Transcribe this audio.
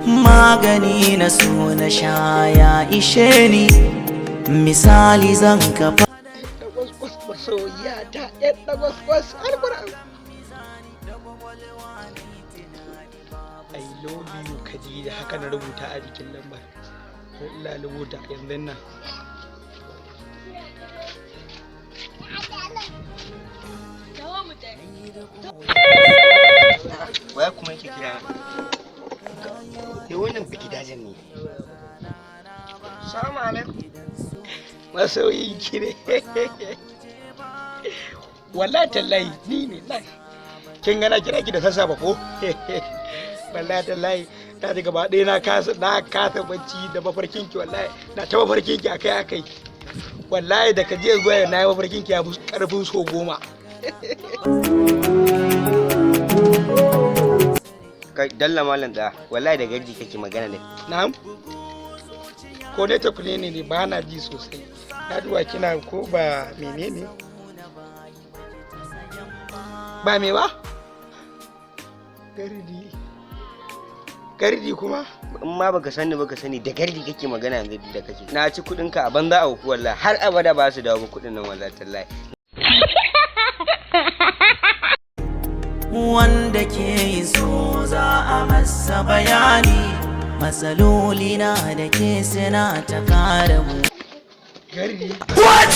magani na so na sha ya ishe ni, misali zan kafa masoyiya ta yadda gwaskwas alquran. I love you Khadija, haka na rubuta a jikin lambar. Allah rubuta yanzu nan. Waya kuma yake kira wannan biki dajen ne. Assalamu alaikum. Masoyi ki ne. Wallahi tallahi ni ne nan. Kin gana kira ki da sassafe ko? Wallahi tallahi ta ji gaba ɗaya na kasa bacci da mafarkin ki, wallahi na ta mafarkin ki akai. Wallahi da ka je zuwa na yi mafarkin ki ya bu karfin so 10. Kai dalla malam da wallahi da gardi kake magana ne. Na'am. Ko dai ta kule ne ba na ji sosai. Na duwa kina ko ba menene? Ba me ba? Gardi kuma? In ma baka sani da gardi kake magana yanzu da kake. Na ci kudin ka a banza a huku wallahi har abada ba su dawo kudin nan wallahi tallahi. Wanda ke so za a masa bayani, matsaloli na da ke suna ta kare mu. Gardi. What?